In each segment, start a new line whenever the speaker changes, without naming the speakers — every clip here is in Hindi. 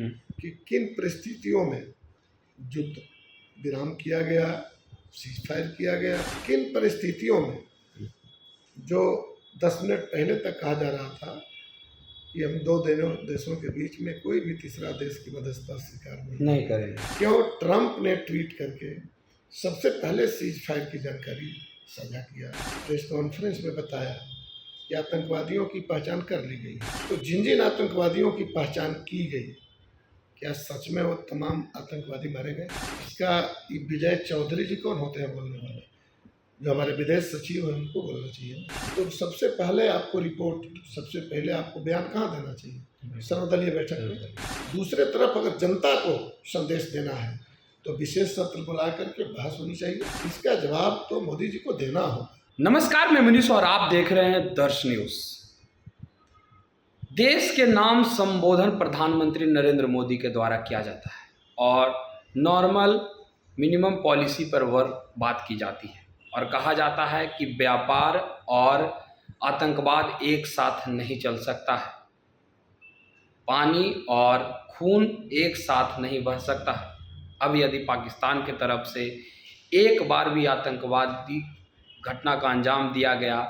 कि किन परिस्थितियों में युद्ध विराम किया गया, सीज फायर किया गया, किन परिस्थितियों में जो 10 मिनट पहले तक कहा जा रहा था कि हम दो देशों के बीच में कोई भी तीसरा देश की मध्यस्थता स्वीकार नहीं
करेंगे।
क्यों ट्रंप ने ट्वीट करके सबसे पहले सीज फायर की जानकारी साझा किया, प्रेस कॉन्फ्रेंस में बताया कि आतंकवादियों की पहचान कर ली गई। तो जिन जिन आतंकवादियों की पहचान की गई, क्या सच में वो तमाम आतंकवादी मारे गए? इसका विजय चौधरी जी कौन होते हैं बोलने वाले? जो हमारे विदेश सचिव हैं उनको बोलना चाहिए। तो सबसे पहले आपको रिपोर्ट, सबसे पहले आपको बयान कहाँ देना चाहिए? सर्वदलीय बैठक में। दूसरे तरफ अगर जनता को संदेश देना है तो विशेष सत्र बुला करके बहस होनी चाहिए। इसका जवाब तो मोदी जी को देना होगा।
नमस्कार, मैं मनीष और आप देख रहे हैं दर्श न्यूज। देश के नाम संबोधन प्रधानमंत्री नरेंद्र मोदी के द्वारा किया जाता है और नॉर्मल मिनिमम पॉलिसी पर बात की जाती है और कहा जाता है कि व्यापार और आतंकवाद एक साथ नहीं चल सकता है, पानी और खून एक साथ नहीं बह सकता है। अब यदि पाकिस्तान की तरफ से एक बार भी आतंकवादी घटना का अंजाम दिया गया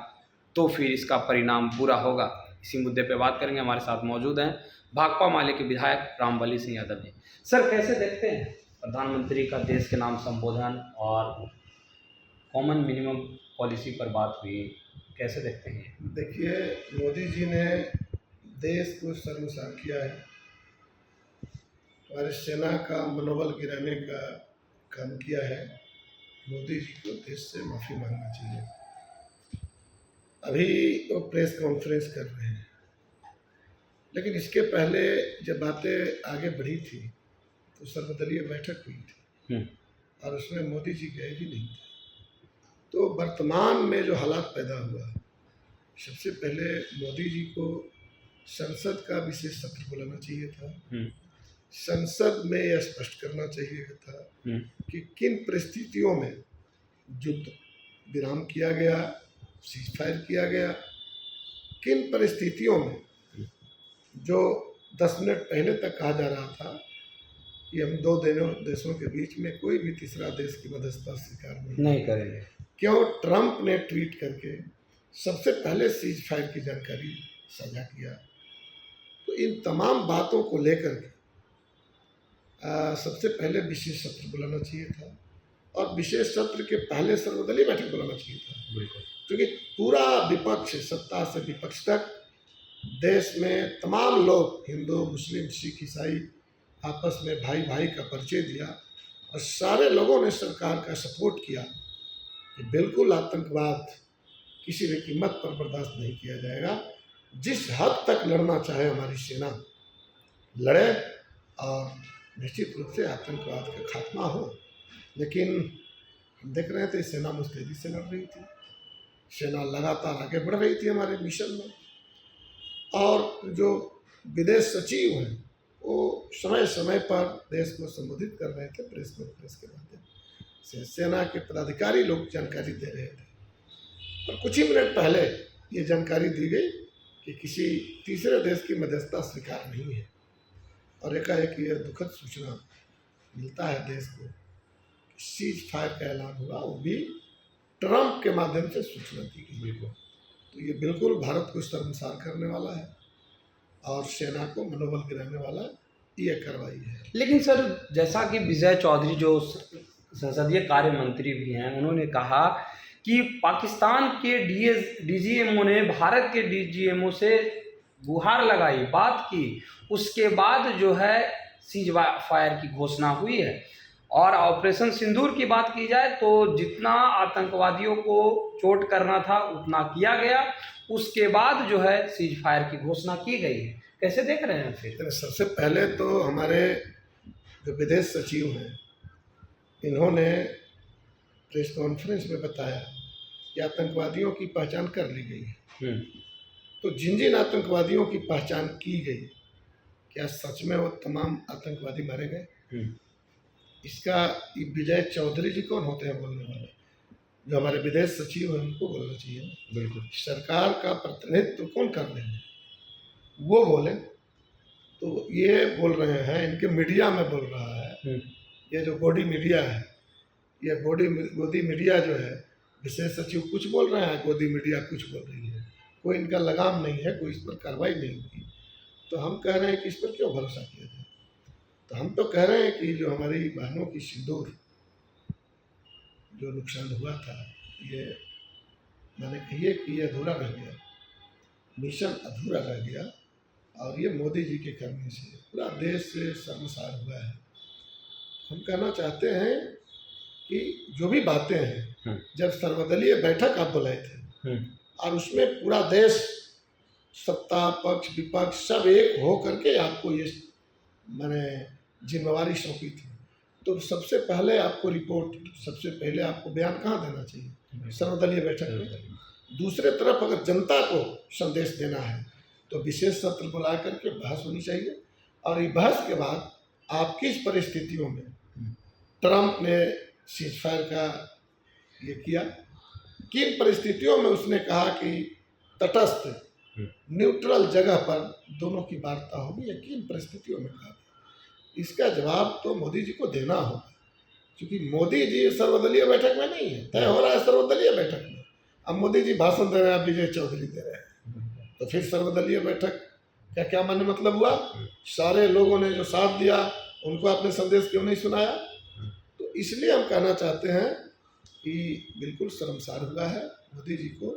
तो फिर इसका परिणाम बुरा होगा। इसी मुद्दे पे बात करेंगे। हमारे साथ मौजूद हैं भाकपा माले के विधायक रामबली सिंह यादव जी। सर, कैसे देखते हैं प्रधानमंत्री का देश के नाम संबोधन और कॉमन मिनिमम पॉलिसी पर बात हुई, कैसे देखते हैं?
देखिए, मोदी जी ने देश को शर्मसार किया है, हमारे सेना का मनोबल गिराने का काम किया है। मोदी जी को देश से माफ़ी मांगना चाहिए। अभी वो प्रेस कॉन्फ्रेंस कर रहे हैं, लेकिन इसके पहले जब बातें आगे बढ़ी थी तो सर्वदलीय बैठक हुई थी और उसमें मोदी जी गए भी नहीं थे। तो वर्तमान में जो हालात पैदा हुआ, सबसे पहले मोदी जी को संसद का विशेष सत्र बुलाना चाहिए था। संसद में यह स्पष्ट करना चाहिए था कि किन परिस्थितियों में युद्ध विराम किया गया, सीज फायर किया गया, किन परिस्थितियों में जो 10 मिनट पहले तक कहा जा रहा था कि हम दो देशों के बीच में कोई भी तीसरा देश की मध्यस्थता स्वीकार नहीं
करेंगे।
क्यों ट्रंप ने ट्वीट करके सबसे पहले सीज फायर की जानकारी साझा किया? तो इन तमाम बातों को लेकर के सबसे पहले विशेष सत्र बुलाना चाहिए था और विशेष सत्र के पहले सर्वदलीय बैठक बुलाना चाहिए था।
बिल्कुल,
क्योंकि पूरा विपक्ष, सत्ता से विपक्ष तक, देश में तमाम लोग, हिंदू, मुस्लिम, सिख, ईसाई, आपस में भाई भाई का परिचय दिया और सारे लोगों ने सरकार का सपोर्ट किया कि बिल्कुल आतंकवाद किसी भी कीमत पर बर्दाश्त नहीं किया जाएगा। जिस हद तक लड़ना चाहे हमारी सेना लड़े और निश्चित रूप से आतंकवाद का खात्मा हो। लेकिन हम देख रहे थे सेना मुस्तैदी से लड़ रही थी, सेना लगातार आगे बढ़ रही थी हमारे मिशन में, और जो विदेश सचिव हैं वो समय समय पर देश को संबोधित कर रहे थे प्रेस कॉन्फ्रेंस के माध्यम से। सेना के पदाधिकारी लोग जानकारी दे रहे थे और कुछ ही मिनट पहले ये जानकारी दी गई कि किसी तीसरे देश की मध्यस्थता स्वीकार नहीं है और एकाएक यह दुखद सूचना मिलता है देश को, सीज फायर का ऐलान हुआ, वो भी ट्रंप के माध्यम से सूचना दी गई।
बिल्कुल।
तो ये बिल्कुल भारत को शर्मसार करने वाला है और सेना को मनोबल गिराने वाला ये कार्रवाई है।
लेकिन सर, जैसा कि विजय चौधरी जो संसदीय कार्य मंत्री भी हैं, उन्होंने कहा कि पाकिस्तान के डीजीएमओ ने भारत के डीजीएमओ से गुहार लगाई, बात की, उसके बाद जो है सीज फायर की घोषणा हुई है। और ऑपरेशन सिंदूर की बात की जाए तो जितना आतंकवादियों को चोट करना था उतना किया गया, उसके बाद जो है सीज फायर की घोषणा की गई है। कैसे देख रहे हैं फिर?
सबसे पहले तो हमारे जो विदेश सचिव हैं, इन्होंने प्रेस कॉन्फ्रेंस में बताया कि आतंकवादियों की पहचान कर ली गई है। तो जिन जिन आतंकवादियों की पहचान की गई, क्या सच में वो तमाम आतंकवादी मारे गए? इसका विजय चौधरी जी कौन होते हैं बोलने वाले? जो हमारे विदेश सचिव हैं उनको बोलना चाहिए। बिल्कुल। सरकार का प्रतिनिधित्व कौन कर रहे हैं, वो बोले तो ये बोल रहे हैं, इनके मीडिया में बोल रहा है, ये जो गोदी मीडिया है, ये गोदी मीडिया जो है, विशेष सचिव कुछ बोल रहे हैं, गोदी मीडिया कुछ बोल रही है, कोई इनका लगाम नहीं है, कोई इस पर कार्रवाई नहीं हुई। तो हम कह रहे हैं कि इस पर क्यों भरोसा किया जाए। तो हम तो कह रहे हैं कि जो हमारी बहनों की सिंदूर जो नुकसान हुआ था, ये मैंने कहिए कि ये अधूरा रह गया, मिशन अधूरा रह गया, और ये मोदी जी के करने से पूरा देश से शर्मसार हुआ है। हम कहना चाहते हैं कि जो भी बातें हैं, जब सर्वदलीय बैठक आप बुलाए थे और उसमें पूरा देश, सत्ता पक्ष विपक्ष सब एक हो करके आपको ये मैंने जिम्मेवारी सौंपी थी, तो सबसे पहले आपको रिपोर्ट, सबसे पहले आपको बयान कहाँ देना चाहिए? सर्वदलीय बैठक में। दूसरे तरफ अगर जनता को संदेश देना है तो विशेष सत्र बुला करके बहस होनी चाहिए, और ये बहस के बाद आप किस परिस्थितियों में ट्रंप ने सीजफायर का ये किया, किन परिस्थितियों में उसने कहा कि तटस्थ न्यूट्रल जगह पर दोनों की वार्ता होगी, या किन परिस्थितियों में कहा, इसका जवाब तो मोदी जी को देना होगा। क्योंकि मोदी जी सर्वदलीय बैठक में नहीं है, तय हो रहा है सर्वदलीय बैठक में। अब मोदी जी भाषण दे रहे हैं, विजय चौधरी दे रहे हैं, तो फिर सर्वदलीय बैठक का क्या माने मतलब हुआ? सारे लोगों ने जो साथ दिया उनको आपने संदेश क्यों नहीं सुनाया? तो इसलिए हम कहना चाहते हैं कि बिल्कुल शर्मसार हुआ है, मोदी जी को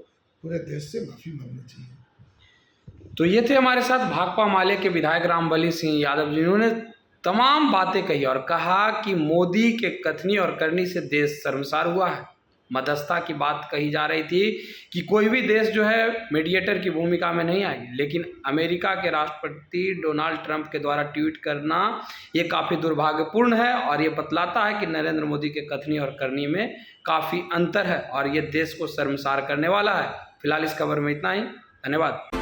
पूरे देश से माफ़ी मांगनी चाहिए।
तो ये थे हमारे साथ भाकपा माले के विधायक रामबली सिंह यादव, जिन्होंने तमाम बातें कही और कहा कि मोदी के कथनी और करनी से देश शर्मसार हुआ है। मध्यस्थता की बात कही जा रही थी कि कोई भी देश जो है मीडिएटर की भूमिका में नहीं आएगी, लेकिन अमेरिका के राष्ट्रपति डोनाल्ड ट्रंप के द्वारा ट्वीट करना ये काफ़ी दुर्भाग्यपूर्ण है, और ये बतलाता है कि नरेंद्र मोदी के कथनी और करनी में काफ़ी अंतर है और ये देश को शर्मसार करने वाला है। फिलहाल इस खबर में इतना ही, धन्यवाद।